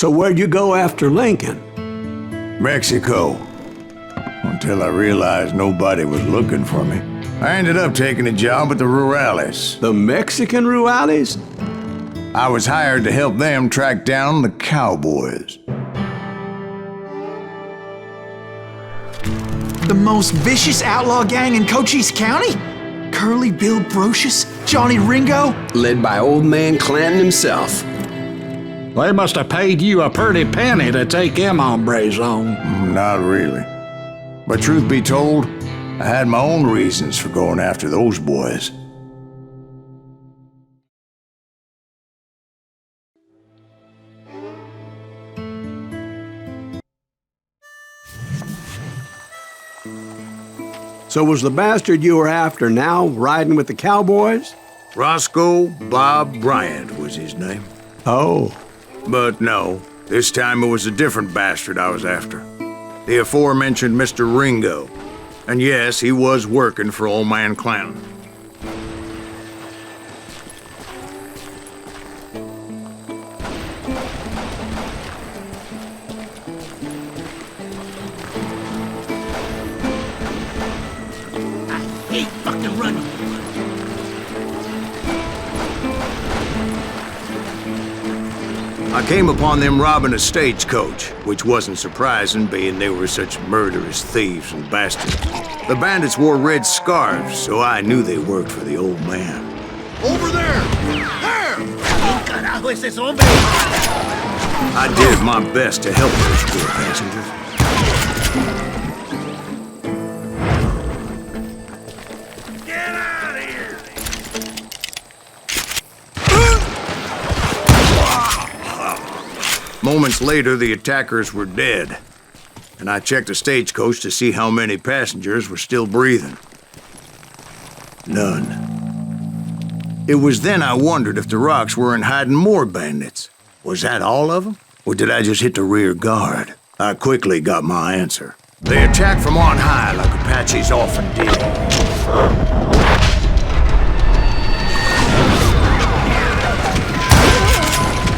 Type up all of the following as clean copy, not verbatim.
So where'd you go after Lincoln? Mexico. Until I realized nobody was looking for me. I ended up taking a job at the Rurales. The Mexican Rurales? I was hired to help them track down the cowboys. The most vicious outlaw gang in Cochise County? Curly Bill Brocious? Johnny Ringo? Led by old man Clanton himself. They must have paid you a pretty penny to take them hombres on. Not really. But truth be told, I had my own reasons for going after those boys. So was the bastard you were after now riding with the cowboys? Roscoe Bob Bryant was his name. Oh. But no, this time it was a different bastard I was after. The aforementioned Mr. Ringo. And yes, he was working for old man Clanton. I hate fucking running. I came upon them robbing a stagecoach, which wasn't surprising, being they were such murderous thieves and bastards. The bandits wore red scarves, so I knew they worked for the old man. Over there! There! ¿Quién carajo es ese hombre? I did my best to help those poor passengers. Get out of here! Moments later, the attackers were dead, and I checked the stagecoach to see how many passengers were still breathing. None. It was then I wondered if the rocks weren't hiding more bandits. Was that all of them? Or did I just hit the rear guard? I quickly got my answer. They attacked from on high like Apaches often did.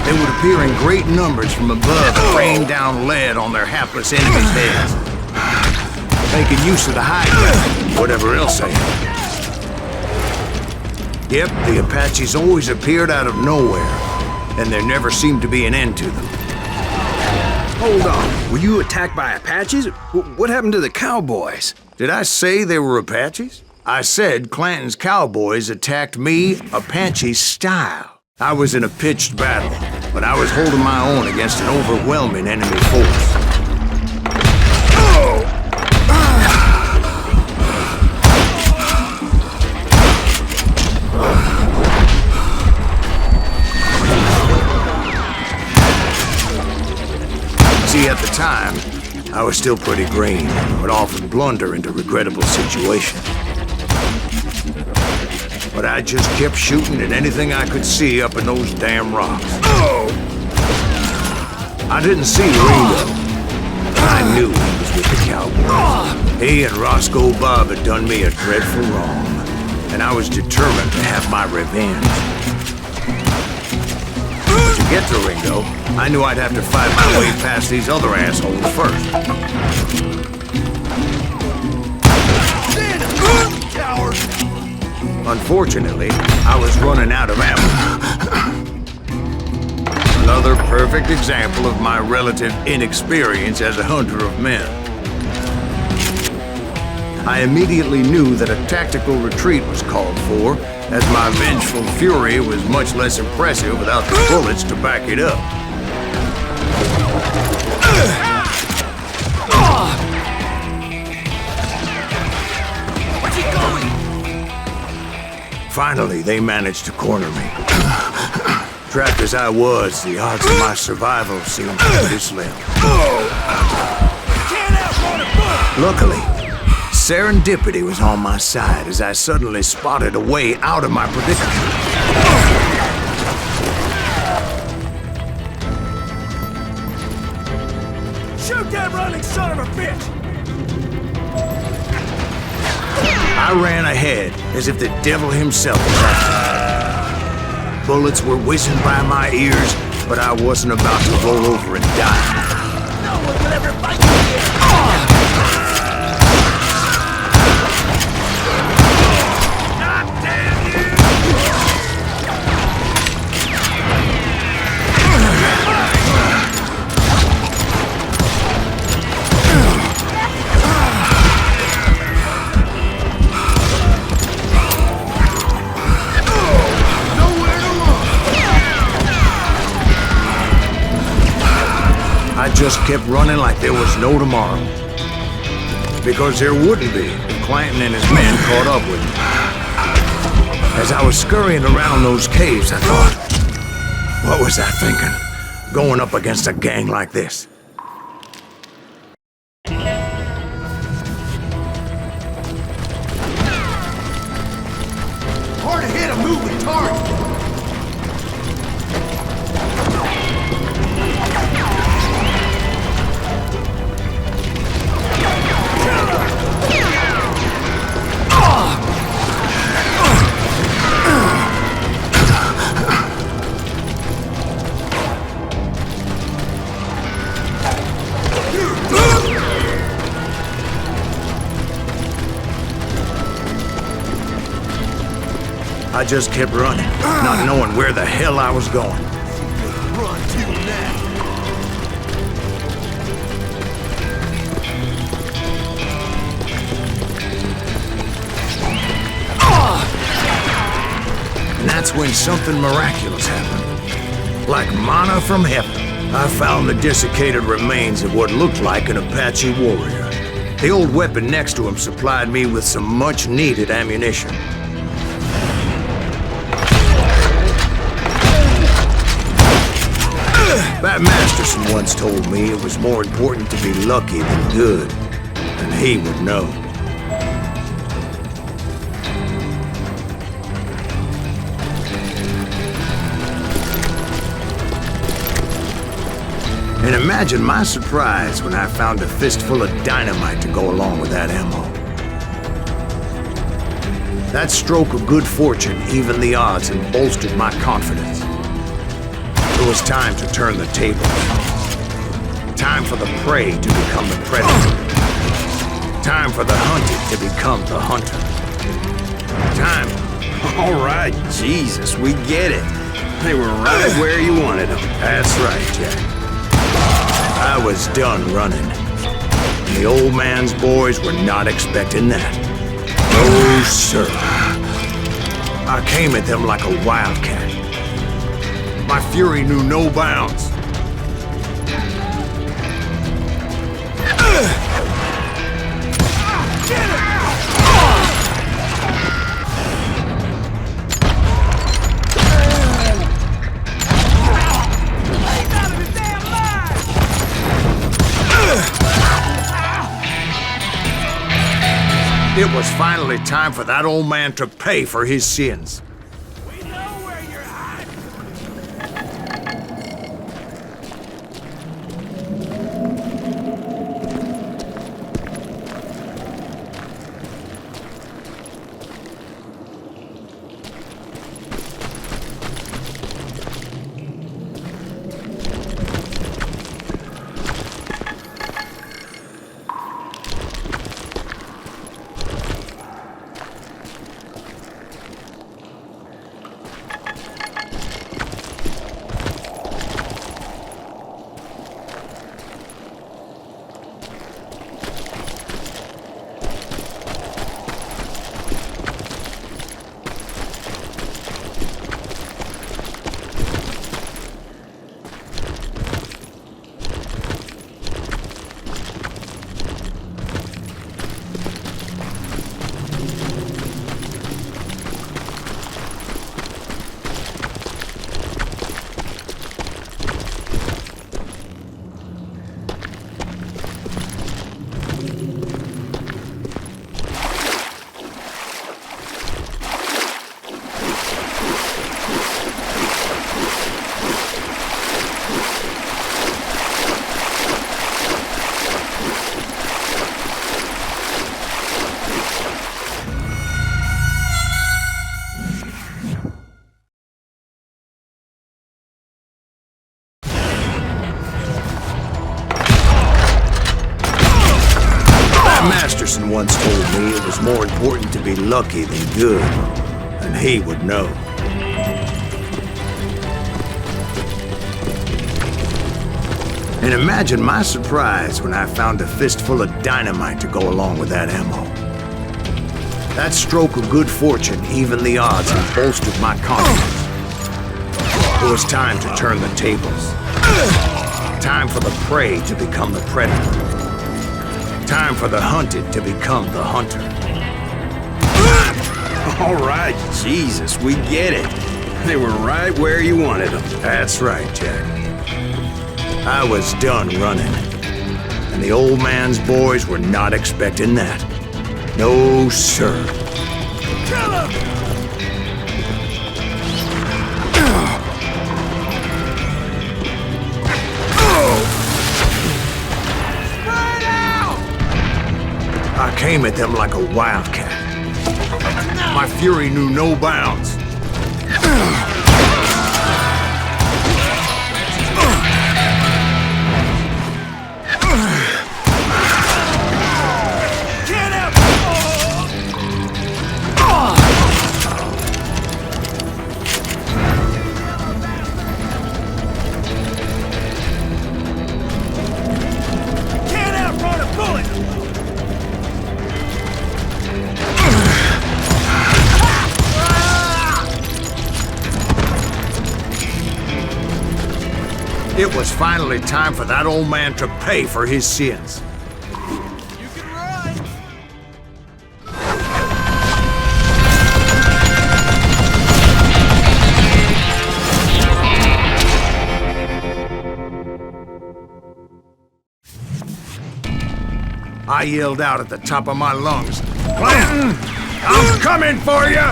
They would appear in great numbers from above and rain down lead on their hapless enemies' heads. Making use of the high ground, whatever else they had. Yep, the Apaches always appeared out of nowhere, and there never seemed to be an end to them. Hold on, were you attacked by Apaches? What happened to the cowboys? Did I say they were Apaches? I said Clanton's cowboys attacked me Apache style. I was in a pitched battle, but I was holding my own against an overwhelming enemy force. See, at the time, I was still pretty green and would often blunder into regrettable situations. But I just kept shooting at anything I could see up in those damn rocks. I didn't see Ringo, but I knew he was with the cowboys. He and Roscoe Bob had done me a dreadful wrong, and I was determined to have my revenge. But to get to Ringo, I knew I'd have to fight my way past these other assholes first. Coward! Unfortunately, I was running out of ammo. Another perfect example of my relative inexperience as a hunter of men. I immediately knew that a tactical retreat was called for, as my vengeful fury was much less impressive without the bullets to back it up. Where's he going? Finally, they managed to corner me. Trapped as I was, the odds of my survival seemed pretty slim. Can't outrun a bullet! Luckily, serendipity was on my side as I suddenly spotted a way out of my predicament. Shoot that running son of a bitch! I ran ahead as if the devil himself was after me. Bullets were whizzing by my ears, but I wasn't about to roll over and die. No one will ever fight you here! God damn you! I just kept running like there was no tomorrow. Because there wouldn't be if Clanton and his men caught up with me. As I was scurrying around those caves, I thought, what was I thinking? Going up against a gang like this? Hard to hit a moving target. I just kept running, not knowing where the hell I was going. Run to now! And that's when something miraculous happened. Like manna from heaven, I found the desiccated remains of what looked like an Apache warrior. The old weapon next to him supplied me with some much-needed ammunition. Bat Masterson once told me it was more important to be lucky than good, and he would know. And imagine my surprise when I found a fistful of dynamite to go along with that ammo. That stroke of good fortune evened the odds and bolstered my confidence. It was time to turn the tables. Time for the prey to become the predator. Time for the hunted to become the hunter. Time. All right, Jesus, we get it. They were right where you wanted them. That's right, Jack. I was done running. And the old man's boys were not expecting that. No, sir. I came at them like a wildcat. My fury knew no bounds. It was finally time for that old man to pay for his sins. We know where you're hiding! once told me it was more important to be lucky than good, and he would know. And imagine my surprise when I found a fistful of dynamite to go along with that ammo. That stroke of good fortune evened the odds and bolstered my confidence. It was time to turn the tables. Time for the prey to become the predator. Time for the hunted to become the hunter. All right, Jesus, we get it. They were right where you wanted them. That's right, Jack. I was done running. And the old man's boys were not expecting that. No, sir. Kill him! I came at them like a wildcat. My fury knew no bounds. It was finally time for that old man to pay for his sins. You can run! I yelled out at the top of my lungs, "Clanton, I'm coming for you!"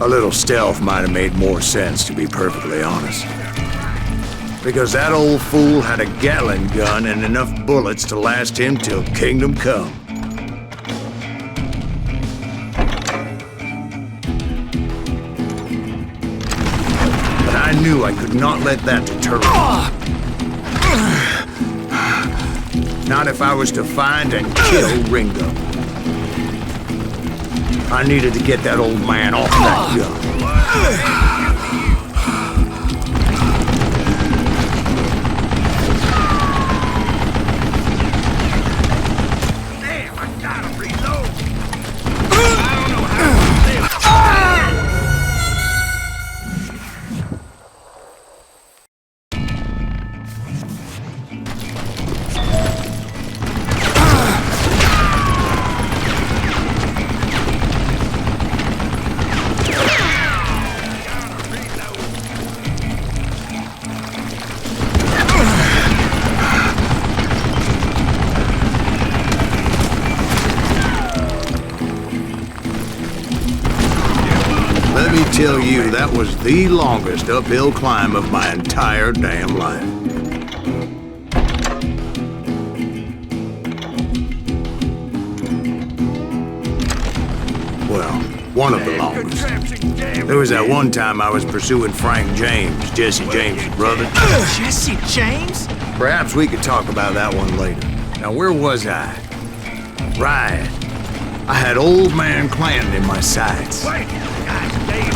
A little stealth might have made more sense, to be perfectly honest. Because that old fool had a Gatling gun and enough bullets to last him till kingdom come. But I knew I could not let that deter me. Not if I was to find and kill Ringo. I needed to get that old man off that gun. Let me tell you, that was the longest uphill climb of my entire damn life. Well, one of the longest. There was that one time I was pursuing Frank James, Jesse James' brother. Jesse James? Perhaps we could talk about that one later. Now, where was I? Right. I had old man Clanton in my sights. Wait! God damn!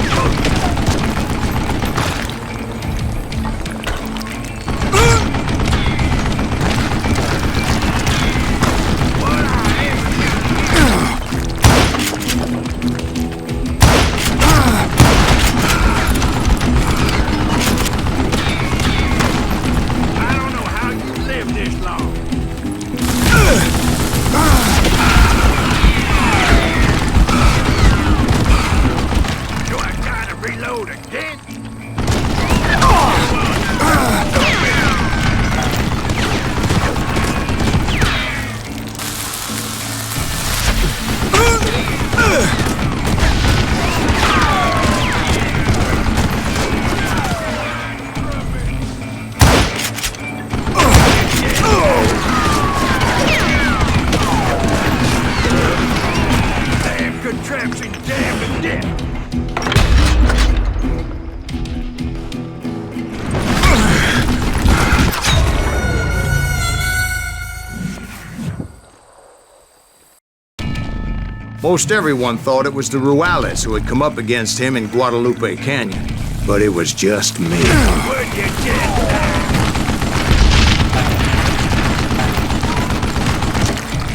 Most everyone thought it was the Ruales who had come up against him in Guadalupe Canyon, but it was just me.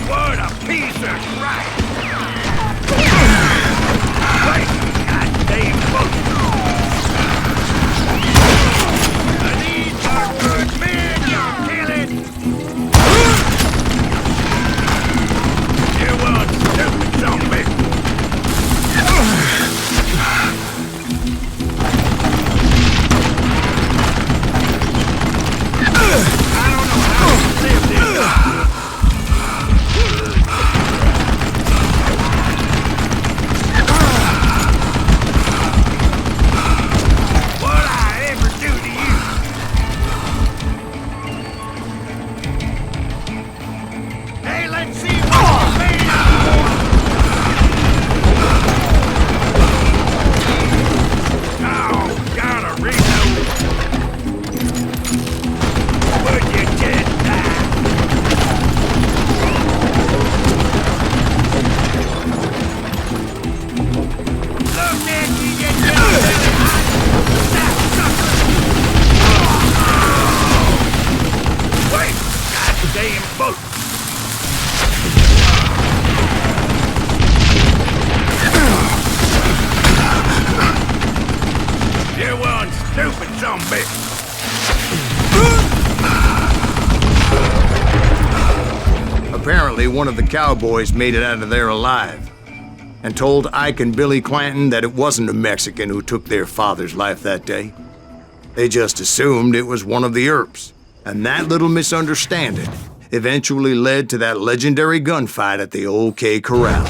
What a piece of crap! Goddamn book! These are good men, you kill it! You want stupid zombie! Apparently, one of the cowboys made it out of there alive and told Ike and Billy Clanton that it wasn't a Mexican who took their father's life that day. They just assumed it was one of the Earps, and that little misunderstanding eventually led to that legendary gunfight at the OK Corral.